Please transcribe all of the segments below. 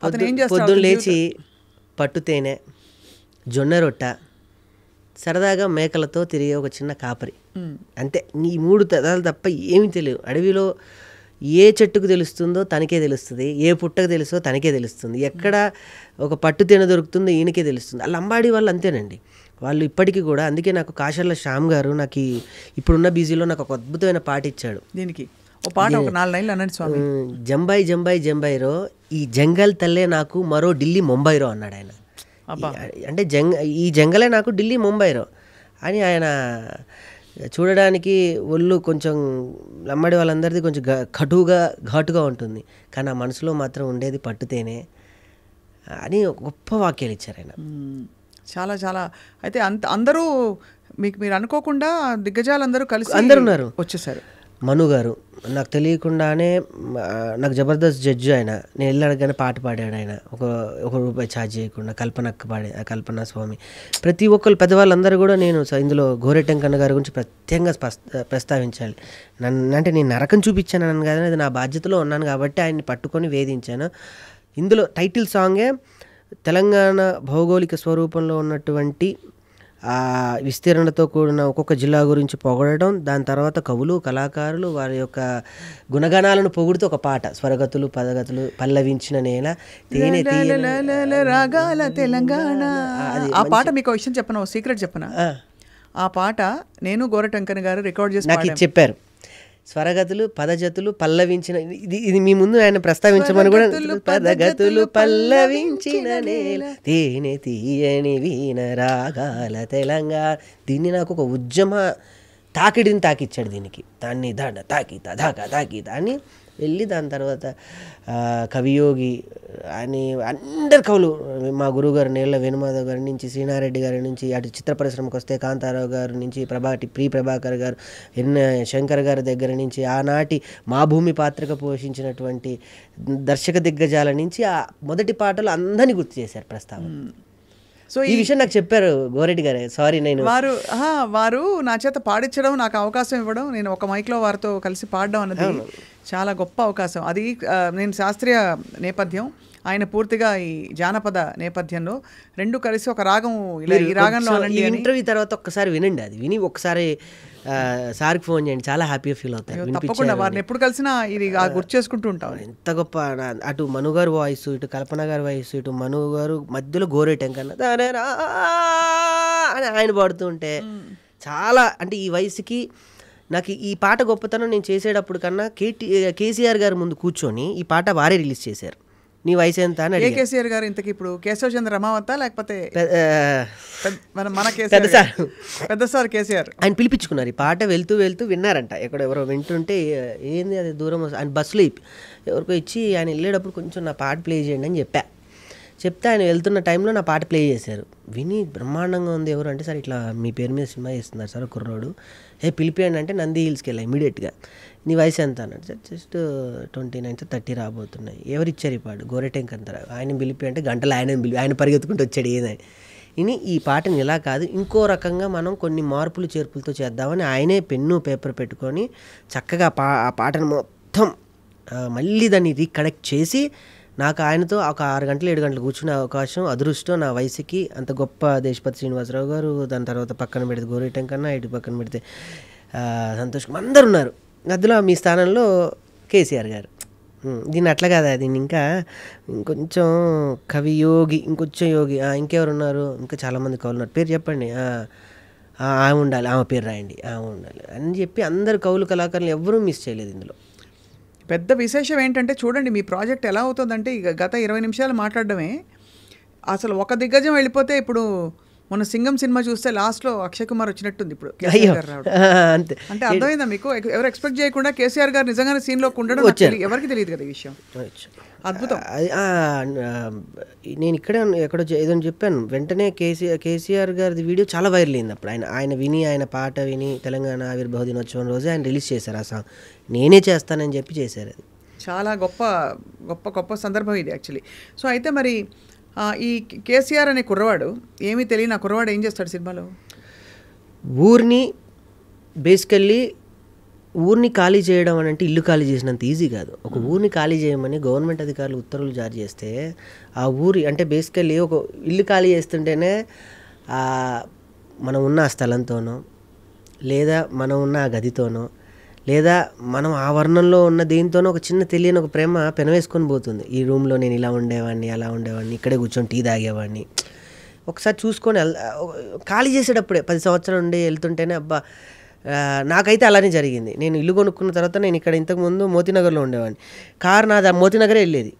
పొద్దున్న లేచి పట్టు తేనె, జొన్న రొట్ట, సరదాగా మేకలతో తిరిగే ఒక చిన్న కాపరి, అంతే. ఈ 3 తరాలు తప్ప ఏమీ తెలియదు. అడవిలో ఏ చెట్టుకు తెలుస్తుందో తనకే తెలుస్తుంది, ఏ పుట్టకు తెలుస్తుందో తనకే తెలుస్తుంది, ఎక్కడ ఒక పట్టు తేనె దొరుకుతుందో ఈయనకే తెలుస్తుంది. వాళ్ళ అంబాడి వాళ్ళు అంతేనండి. వాళ్ళు ఇప్పటికీ కూడా. అందుకే నాకు కాశర్ల శ్యామ్ గారు నాకు ఇప్పుడున్న బిజీలో నాకు ఒక అద్భుతమైన పాట ఇచ్చాడు. దీనికి ఒక పాట, ఒక 4 లైన్లు అన్నాడు స్వామి. జంబాయి జంబాయి జంబాయిరో, ఈ జంగల్ తల్లే నాకు మరో ఢిల్లీ ముంబైరో అన్నాడు ఆయన. అంటే ఈ జంగలే నాకు ఢిల్లీ ముంబైరో అని ఆయన. చూడడానికి ఒళ్ళు కొంచెం లమ్మడి వాళ్ళందరిది కొంచెం ఘాటుగా ఉంటుంది, కానీ ఆ మనసులో మాత్రం ఉండేది పట్టుతేనే అని గొప్ప వాక్యాలు ఇచ్చారు ఆయన. చాలా చాలా. అయితే అందరూ మీరు అనుకోకుండా దిగ్గజాలందరూ కలిసి ఉన్నారు, వచ్చేసారు. మను గారు నాకు తెలియకుండానే నాకు జబర్దస్త్ జడ్జి ఆయన. నేను వెళ్ళాడగానే పాట పాడాడు ఆయన, ఒక రూపాయి ఛార్జ్ చేయకుండా. కల్పన స్వామి, ప్రతి ఒక్కరు పెద్దవాళ్ళందరూ కూడా. నేను ఇందులో గోరెటెంకన్న గారి గురించి ప్రత్యేకంగా ప్రస్తావించాలి. అంటే నేను నరకం చూపించాను అని కానీ అది నా బాధ్యతలో ఉన్నాను కాబట్టి ఆయన్ని పట్టుకొని వేధించాను. ఇందులో టైటిల్ సాంగే తెలంగాణ భౌగోళిక స్వరూపంలో ఉన్నటువంటి ఆ విస్తీర్ణతో కూడిన ఒక్కొక్క జిల్లా గురించి పొగడడం, దాని తర్వాత కవులు కళాకారులు వారి యొక్క గుణగణాలను పొగుడుతూ ఒక పాట. స్వరగతులు పదగతులు పల్లవించిన నేల తేనె రాగాల తెలంగాణ. ఆ పాట మీకు విషయం చెప్పను, సీక్రెట్ చెప్పనా? ఆ పాట నేను గోరటంకన్ గారు రికార్డ్ చేసి నాకు చెప్పారు. స్వరగతులు పదజతులు పల్లవించిన, ఇది మీ ముందు ఆయన ప్రస్తావించమని కూడా. పదగతులు పల్లవించిన నేల తేనె తీయని వీణ రాగాల తెలంగాణ. దీన్ని నాకు ఒక ఉద్యమ తాకిడిని తాకిచ్చాడు దీనికి. దాన్ని తాకి అని వెళ్ళి దాని తర్వాత కవియోగి అని అందరు కవులు, మా గురువుగారు నేళ్ల వేణుమాధవ్ గారి నుంచి, శ్రీనారెడ్డి గారి నుంచి, అటు చిత్ర పరిశ్రమకు వస్తే కాంతారావు గారి నుంచి, ప్రభాకర్ గారు, శంకర్ గారి దగ్గర నుంచి, ఆనాటి మా భూమి పాత్రగా పోషించినటువంటి దర్శక దిగ్గజాల నుంచి ఆ మొదటి పాటలు అందరినీ గుర్తు చేశారు ప్రస్తావన. సో ఈ విషయం నాకు చెప్పారు గోరెడ్డి గారే. సారీ, నేను వారు నా చేత పాడించడం, నాకు అవకాశం ఇవ్వడం, నేను ఒక మైక్లో వారితో కలిసి పాడడం అన్నది చాలా గొప్ప అవకాశం. అది నేను శాస్త్రీయ నేపథ్యం, ఆయన పూర్తిగా ఈ జానపద నేపథ్యంలో, రెండు కలిసి ఒక రాగం ఈ రాగంలో. ఇంటర్వ్యూ తర్వాత ఒక్కసారి వినండి, అది విని ఒకసారి సార్కి ఫోన్ చేయండి, చాలా హ్యాపీగా ఫీల్ అవుతారు. తప్పకుండా వారిని ఎప్పుడు కలిసినా ఇది గుర్తు చేసుకుంటూ ఉంటాం. ఎంత గొప్ప, అటు మను గారు వాయిస్, ఇటు కల్పన గారి వాయిస్, ఇటు మను గారు మధ్యలో గోరేటెంకన్న అని ఆయన పాడుతూ ఉంటే చాలా. అంటే ఈ వయసుకి నాకు ఈ పాట గొప్పతనం నేను చేసేటప్పుడు కన్నా కేసీఆర్ గారి ముందు కూర్చొని ఈ పాట వారే రిలీజ్ చేశారు. నీ వయసు ఎంత అని. కేసీఆర్ గారు ఇంతకి ఇప్పుడు కేశవచంద్ర రమావత లేకపోతే మన పెద్ద సార్ కేసీఆర్ ఆయన పిలిపించుకున్నారు. ఈ పాట వెళ్తూ విన్నారంట, ఎవరో వింటుంటే ఏంది అది దూరం ఆయన బస్సులో ఎవరికో ఇచ్చి ఆయన వెళ్ళేటప్పుడు కొంచెం నా పాట ప్లే చేయండి అని చెప్తే ఆయన వెళ్తున్న టైంలో నా పాట ప్లే చేశారు. విని బ్రహ్మాండంగా ఉంది. ఎవరు అంటే, సార్ ఇట్లా మీ పేరు మీద సినిమా చేస్తున్నారు సార్ కుర్రోడు, పిలిపియండి అంటే నంది హిల్స్కి వెళ్ళా ఇమీడియట్గా. నీ వయసు ఎంత అన్నాడు. సార్ జస్ట్ 29 30 రాబోతున్నాయి. ఎవరిచ్చారు ఈ పాట? గోరెటెంకంటారు. ఆయన పిలిపి అంటే గంటలు ఆయన పరిగెత్తుకుంటూ వచ్చాడు ఏదని. ఇని ఈ పాటని ఇలా కాదు, ఇంకో రకంగా మనం కొన్ని మార్పులు చేర్పులతో చేద్దామని ఆయనే పెన్ను పేపర్ పెట్టుకొని చక్కగా ఆ పాటను మొత్తం మళ్ళీ దాన్ని రీకనెక్ట్ చేసి నాకు ఆయనతో ఒక 6 గంటలు 7 గంటలు కూర్చునే అవకాశం, అదృష్టం నా వయసుకి. అంత గొప్ప దేశపతి శ్రీనివాసరావు గారు, దాని తర్వాత పక్కన పెడితే గోరెటెంకన్నా, ఇటు పక్కన పెడితే సంతోష్ కుమార్, అందరు ఉన్నారు. అందులో మీ స్థానంలో కేసీఆర్ గారు. దీన్ని అట్లా కాదా, దీన్ని ఇంకా ఇంకొంచెం కవి యోగి, ఇంకొంచెం యోగి, ఇంకెవరు ఉన్నారు, ఇంకా చాలామంది కవులు ఉన్నారు, పేరు చెప్పండి, ఆమె ఉండాలి, ఆమె పేరు రాయండి, ఆమె ఉండాలి అని చెప్పి అందరు కవులు కళాకారులు ఎవరూ మిస్ చేయలేదు ఇందులో. పెద్ద విశేషం ఏంటంటే చూడండి, మీ ప్రాజెక్ట్ ఎలా అవుతుందంటే గత 20 నిమిషాలు మాట్లాడడమే అసలు ఒక దిగ్గజం వెళ్ళిపోతే, ఇప్పుడు మొన్న సింగం సినిమా చూస్తే లాస్ట్లో అక్షయ్ కుమార్ వచ్చినట్టుంది. ఇప్పుడు అంటే అర్థమైందా మీకు? ఎవరు ఎక్స్పెక్ట్ చేయకుండా కేసీఆర్ గారు నిజంగానే సీన్లోకి ఉండడం ఎవరికి తెలియదు కదా ఈ విషయం. అద్భుతం. నేను ఇక్కడే ఎక్కడో ఏదో చెప్పాను, వెంటనే కేసీఆర్ గారి వీడియో చాలా వైరల్ అయింది. అప్పుడు ఆయన పాట విని తెలంగాణ ఆవిర్భావ దినోత్సవం రోజు ఆయన రిలీజ్ చేశారు ఆ సాంగ్. నేనే చేస్తానని చెప్పి చేశారు. అది చాలా గొప్ప గొప్ప గొప్ప సందర్భం ఇది యాక్చువల్లీ. సో అయితే మరి ఈ కేసీఆర్ అనే కుర్రవాడు, ఏమీ తెలియని ఆ కుర్రవాడు ఏం చేస్తాడు సినిమాలో? ఊరిని బేసికల్లీ ఊరిని ఖాళీ చేయడం అని అంటే ఇల్లు ఖాళీ చేసినంత ఈజీ కాదు. ఒక ఊరిని ఖాళీ చేయమని గవర్నమెంట్ అధికారులు ఉత్తర్వులు జారీ చేస్తే ఆ ఊరి అంటే బేసికల్లీ ఒక ఇల్లు ఖాళీ చేస్తుంటేనే మనం ఉన్న ఆ స్థలంతోనో లేదా మనం ఉన్న ఆ గదితోనో లేదా మనం ఆ వర్ణంలో ఉన్న దేనితోనో ఒక చిన్న తెలియని ఒక ప్రేమ పెనవేసుకొని పోతుంది. ఈ రూమ్లో నేను ఇలా ఉండేవాడిని, అలా ఉండేవాడిని, ఇక్కడే కూర్చొని టీ తాగేవాడిని. ఒకసారి చూసుకొని ఖాళీ చేసేటప్పుడే 10 సంవత్సరాలు ఉండి వెళ్తుంటేనే అబ్బా, నాకైతే అలానే జరిగింది. నేను ఇల్లు కొనుక్కున్న తర్వాత నేను ఇక్కడ ఇంతకుముందు మోతీనగర్లో ఉండేవాడిని. కారు నాది మోతీనగరే వెళ్ళేది,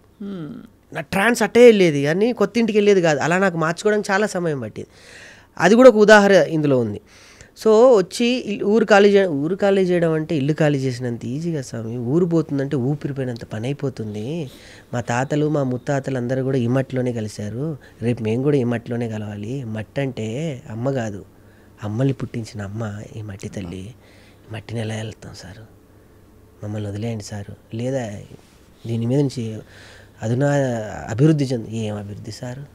నా ట్రాన్స్ అట్టే వెళ్ళేది కానీ కొత్త ఇంటికి వెళ్ళేది కాదు. అలా నాకు మార్చుకోవడానికి చాలా సమయం పట్టింది. అది కూడా ఒక ఉదాహరణ ఇందులో ఉంది. సో వచ్చి ఊరు ఖాళీ చేయడం అంటే ఇల్లు ఖాళీ చేసినంత ఈజీగా స్వామి. ఊరు పోతుందంటే ఊపిరిపోయినంత పని అయిపోతుంది. మా తాతలు మా ముత్తాతలు అందరూ కూడా ఈ మట్టిలోనే కలిశారు, రేపు మేము కూడా ఈ మట్టిలోనే కలవాలి. మట్టి అంటే అమ్మ కాదు, అమ్మల్ని పుట్టించిన అమ్మ ఈ మట్టి తల్లి. మట్టిని ఎలా వెళ్తాం సారు, మమ్మల్ని వదిలేయండి సారు, లేదా దీని మీద నుంచి అదునా అభివృద్ధి ఏం అభివృద్ధి సారు,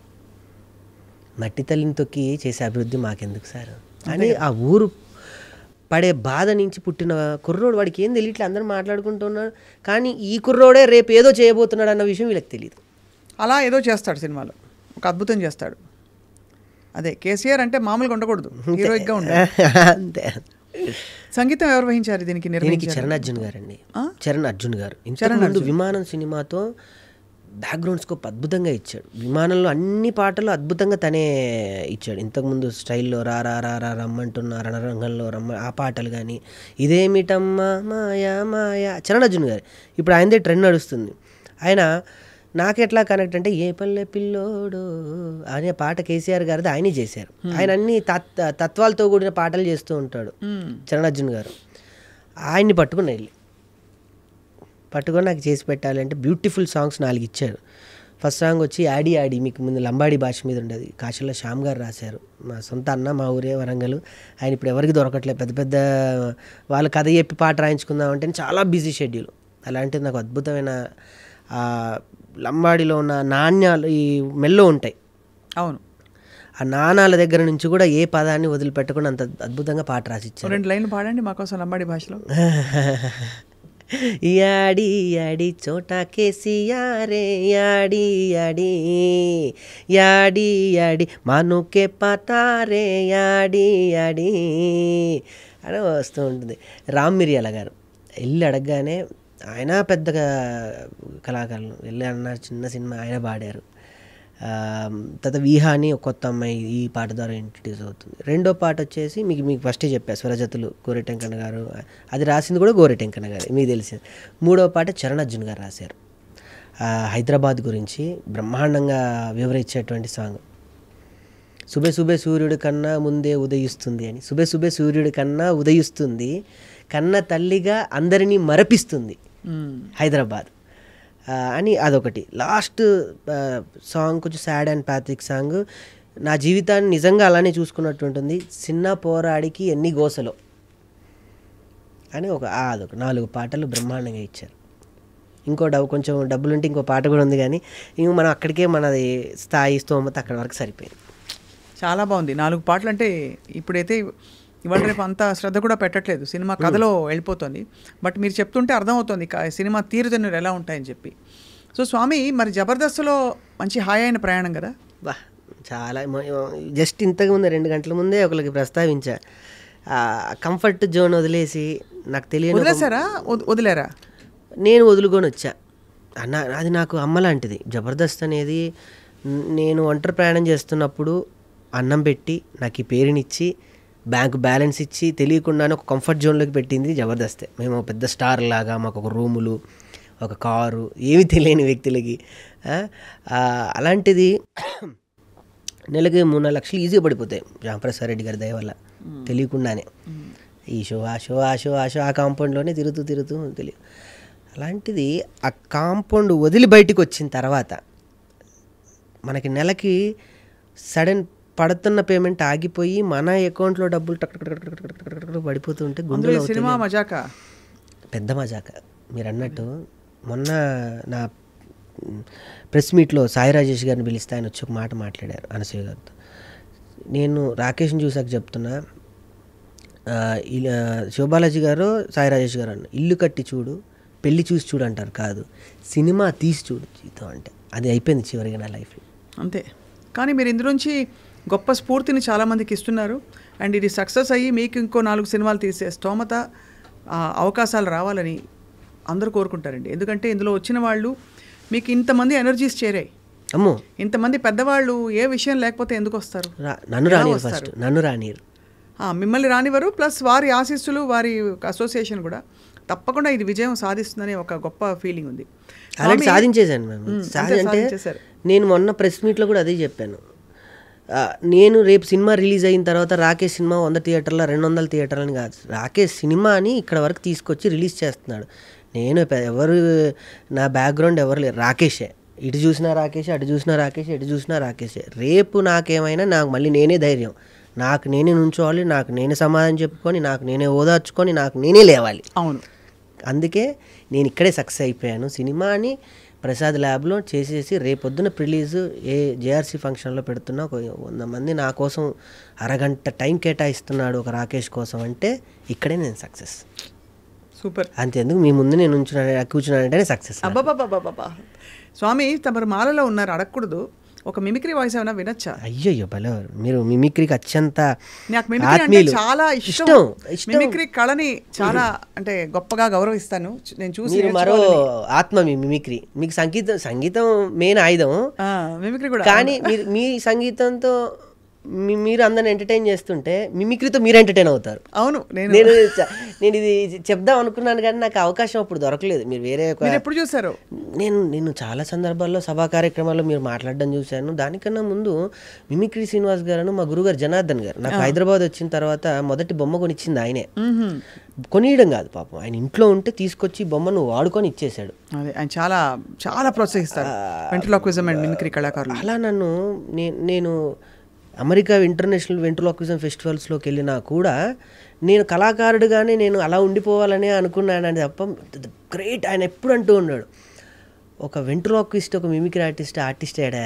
మట్టి తల్లిని తొక్కి చేసే అభివృద్ధి మాకెందుకు సారు అని ఆ ఊరు పడే బాధ నుంచి పుట్టిన కుర్రోడు. వాడికి ఏం తెలియట్లే, అందరూ మాట్లాడుకుంటున్నాడు కానీ ఈ కుర్రోడే రేపు ఏదో చేయబోతున్నాడు అన్న విషయం వీళ్ళకి తెలియదు. అలా ఏదో చేస్తాడు సినిమాలో, ఒక అద్భుతం చేస్తాడు. అదే కేసీఆర్ అంటే మామూలుగా ఉండకూడదు, హీరోయిక్గా ఉండాలి. అంతే. సంగీతం ఎవరు వహించారు దీనికి? చరణ్ అర్జున్ గారు అండి. చరణ్ అర్జున్ గారు ఇంతకుముందు విమానం సినిమాతో బ్యాక్గ్రౌండ్ స్కోప్ అద్భుతంగా ఇచ్చాడు. విమానంలో అన్ని పాటలు అద్భుతంగా తనే ఇచ్చాడు. ఇంతకుముందు స్టైల్లో రా రా రా రా రమ్మంటున్న రణరంగంలో ఆ పాటలు కానీ, ఇదేమిటమ్మా మాయా మాయా చరణ్ అర్జున్ గారు. ఇప్పుడు ఆయనదే ట్రెండ్ నడుస్తుంది. ఆయన నాకు ఎట్లా కనెక్ట్ అంటే ఏ పల్లె పిల్లోడు అనే పాట కేసీఆర్ గారిది ఆయనే చేశారు. ఆయన అన్ని తత్వాలతో కూడిన పాటలు చేస్తూ ఉంటాడు చరణ్ అర్జున్ గారు. ఆయన్ని పట్టుకొని నాకు చేసి పెట్టాలి అంటే బ్యూటిఫుల్ సాంగ్స్ 4 ఇచ్చారు. ఫస్ట్ సాంగ్ వచ్చి యాడీ యాడీ, మీకు ముందు లంబాడీ భాష మీద ఉండేది, కాశీలో శ్యామ్ గారు రాశారు. మా సొంత అన్న, మా ఊరే వరంగల్. ఆయన ఇప్పుడు ఎవరికి దొరకట్లేదు, పెద్ద పెద్ద వాళ్ళు కథ చెప్పి పాట రాయించుకుందాం అంటే చాలా బిజీ షెడ్యూల్. అలాంటిది నాకు అద్భుతమైన లంబాడీలో ఉన్న నాణ్యాలు ఈ మెల్లో ఉంటాయి. అవును, ఆ నాణాల దగ్గర నుంచి కూడా ఏ పదాన్ని వదిలిపెట్టకుండా అంత అద్భుతంగా పాట రాసిచ్చారు. 2 లైన్లు పాడండి మాకోసం లంబాడీ భాషలో. యాడి యాడి చోటా కేసియారే యాడి యాడి యాడి యాడి మానుకే పతారే యాడి యాడి అని వస్తూ ఉంటుంది. రామ్ మిరియాల గారు వెళ్ళి అడగగానే, ఆయన పెద్ద కళాకారులు, వెళ్ళి అన్నారు చిన్న సినిమా ఆయన పాడారు. తర్వాత విహాని ఒక కొత్త అమ్మాయి ఈ పాట ద్వారా ఇంట్రడ్యూస్ అవుతుంది. రెండో పాట వచ్చేసి మీకు ఫస్టే చెప్పారు, స్వరజతులు గోరెటెంకన్న గారు, అది రాసింది కూడా గోరెటెంకన్న గారు, మీకు తెలిసింది. మూడో పాట చరణ్ అర్జున్ గారు రాశారు. హైదరాబాద్ గురించి బ్రహ్మాండంగా వివరించేటువంటి సాంగ్. సుబే సుబే సూర్యుడి కన్నా ముందే ఉదయిస్తుంది అని. సుబే సుబే సూర్యుడి కన్నా ఉదయిస్తుంది, కన్న తల్లిగా అందరినీ మరపిస్తుంది హైదరాబాద్ అని అదొకటి. లాస్ట్ సాంగ్ కొంచెం సాడ్ అండ్ ప్యాథిక్ సాంగ్. నా జీవితాన్ని నిజంగా అలానే చూసుకున్నట్టు ఉంటుంది, చిన్న పోరాడికి ఎన్ని గోసలో అని అదొక 4 పాటలు బ్రహ్మాండంగా ఇచ్చారు. కొంచెం డబ్బులుంటే ఇంకో పాట కూడా ఉంది కానీ ఇంక మనం అక్కడికే మనది స్థాయి స్తోమత అక్కడ వరకు సరిపోయింది. చాలా బాగుంది. 4 పాటలు అంటే ఇప్పుడైతే ఇవాళ రేపు అంత శ్రద్ధ కూడా పెట్టట్లేదు, సినిమా కథలో వెళ్ళిపోతుంది. బట్ మీరు చెప్తుంటే అర్థమవుతుంది సినిమా తీరుతెన్నులు ఎలా ఉంటాయని చెప్పి. సో స్వామి, మరి జబర్దస్త్లో మంచి హాయి అయిన ప్రయాణం కదా? చాలా. జస్ట్ ఇంతకుముందు 2 గంటల ముందే ఒకరికి ప్రస్తావించా, కంఫర్ట్ జోన్ వదిలేసి నాకు తెలియదు. వదిలేసారా? వదిలేరా? నేను వదులుకొని వచ్చా అన్న. అది నాకు అమ్మ లాంటిది జబర్దస్త్ అనేది. నేను ఒంటరి ప్రయాణం చేస్తున్నప్పుడు అన్నం పెట్టి నాకు ఈ పేరునిచ్చి బ్యాంక్ బ్యాలెన్స్ ఇచ్చి తెలియకుండానే ఒక కంఫర్ట్ జోన్లోకి పెట్టింది జబర్దస్తే. మేము పెద్ద స్టార్ లాగా మాకు ఒక రూములు, ఒక కారు, ఏమి తెలియని వ్యక్తులకి. అలాంటిది నెలకి 3-4 లక్షలు ఈజీగా పడిపోతాయి రామప్రసాద్ రెడ్డి గారి దయ వల్ల, తెలియకుండానే. ఈ షో ఆ కాంపౌండ్లోనే తిరుగుతూ తెలియదు. అలాంటిది ఆ కాంపౌండ్ వదిలి బయటికి వచ్చిన తర్వాత మనకి నెలకి సడన్ పడుతున్న పేమెంట్ ఆగిపోయి మన అకౌంట్లో డబ్బులు టక్ పడిపోతుంటే గుండెలో సినిమా మజాక, పెద్ద మజాక. మీరు అన్నట్టు మొన్న నా ప్రెస్ మీట్లో సాయి రాజేష్ గారిని పిలిస్తే ఆయన వచ్చి ఒక మాట మాట్లాడారు అనసూయ గారితో. నేను రాకేష్ని చూసాక చెప్తున్నా, ఇలా శివబాలాజీ గారు సాయి రాజేష్ గారు అన్న ఇల్లు కట్టి చూడు పెళ్లి చూసి చూడు అంటారు, కాదు సినిమా తీసి చూడు జీవితం అంటే. అది అయిపోయింది చివరిగా నా లైఫ్లో. అంతే. కానీ మీరు ఇందులోంచి గొప్ప స్ఫూర్తిని చాలామందికి ఇస్తున్నారు. అండ్ ఇది సక్సెస్ అయ్యి మీకు ఇంకో 4 సినిమాలు తీసే స్తోమత, అవకాశాలు రావాలని అందరూ కోరుకుంటారండి. ఎందుకంటే ఇందులో వచ్చిన వాళ్ళు మీకు ఇంతమంది ఎనర్జీస్ చేరాయి. అమ్మో, ఇంతమంది పెద్దవాళ్ళు ఏ విషయం లేకపోతే ఎందుకు వస్తారు? నన్ను రానియరు, ఫస్ట్ నన్ను రానియరు, మిమ్మల్ని రానివ్వరు. ప్లస్ వారి ఆశీస్సులు, వారి అసోసియేషన్ కూడా తప్పకుండా ఇది విజయం సాధిస్తుందనే ఒక గొప్ప ఫీలింగ్ ఉంది. అలాంటి సాధించేశాను మేము. అంటే నేను మొన్న ప్రెస్ మీట్లో కూడా అదే చెప్పాను. నేను రేపు సినిమా రిలీజ్ అయిన తర్వాత రాకేష్ సినిమా 100 థియేటర్ల 200 థియేటర్లని కాదు, రాకేష్ సినిమాని ఇక్కడ వరకు తీసుకొచ్చి రిలీజ్ చేస్తున్నాడు. నేను ఎవరు, నా బ్యాక్గ్రౌండ్ ఎవరు లేరు, రాకేషే. ఇటు చూసినా రాకేషే, అటు చూసినా రాకేషే, ఎటు చూసినా రాకేషే. రేపు నాకేమైనా నాకు మళ్ళీ నేనే ధైర్యం, నాకు నేనే నుంచోవాలి, నాకు నేనే సమాధానం చెప్పుకొని, నాకు నేనే ఓదార్చుకొని, నాకు నేనే లేవాలి. అవును. అందుకే నేను ఇక్కడే సక్సెస్ అయిపోయాను. సినిమాని ప్రసాద్ ల్యాబ్లో చేసేసి రేపొద్దున రిలీజు జేఆర్సీ ఫంక్షన్లో పెడుతున్నా. ఒక 100 మంది నా కోసం అరగంట టైం కేటాయిస్తున్నాడు ఒక రాకేష్ కోసం అంటే ఇక్కడే నేను సక్సెస్. సూపర్. అంతేందుకు మీ ముందు నేను కూర్చున్నానంటేనే సక్సెస్. అబ్బాబాబాబాబా. స్వామి తమరు మాలలో ఉన్నారు, అడగకూడదు. ఒక మిమిక్రీ వాయిస్ ఏమైనా వినొచ్చా? అయ్యో భలేవారు మీరు. మిమిక్రీకి అత్యంత నాకు మిమిక్రీ అంటే చాలా ఇష్టం. మిమిక్రీ కళని చాలా అంటే గొప్పగా గౌరవిస్తాను. నేను చూసి మరో ఆత్మ మీ మిమిక్రీ. మీకు సంగీతం మెయిన్ ఆయుధం, మిమిక్రీ కూడా. కానీ మీ సంగీతంతో మీరు అందరిని ఎంటర్టైన్ చేస్తుంటే మిమిక్రీతో మీరు ఎంటర్టైన్ అవుతారు. అవును. నేను ఇది చెప్దాం అనుకున్నాను కానీ నాకు అవకాశం అప్పుడు దొరకలేదు. మీరు వేరే ఎప్పుడు చూసారు? నేను చాలా సందర్భాల్లో సభా కార్యక్రమాల్లో మీరు మాట్లాడడం చూశాను. దానికన్నా ముందు మిమిక్రీ శ్రీనివాస్ గారు, మా గురుగారు జనార్దన్ గారు నాకు హైదరాబాద్ వచ్చిన తర్వాత మొదటి బొమ్మ కొనిచ్చింది ఆయనే. కొనియడం కాదు పాపం, ఆయన ఇంట్లో ఉంటే తీసుకొచ్చి బొమ్మను వాడుకొని ఇచ్చేసాడు. అదే ఆయన చాలా చాలా ప్రోత్సహిస్తారు వెంట్రులాక్విజం అండ్ మిమిక్రీ కళాకారులు. అలా నన్ను నేను అమెరికా ఇంటర్నేషనల్ వెంట్రులాక్విజం ఫెస్టివల్స్లోకి వెళ్ళినా కూడా నేను కళాకారుడుగానే నేను అలా ఉండిపోవాలనే అనుకున్నాను తప్ప గ్రేట్. ఆయన ఎప్పుడు అంటూ ఉన్నాడు, ఒక వెంట్రులాక్విస్ట్, ఒక మిమిక్రీ ఆర్టిస్ట్ ఏడా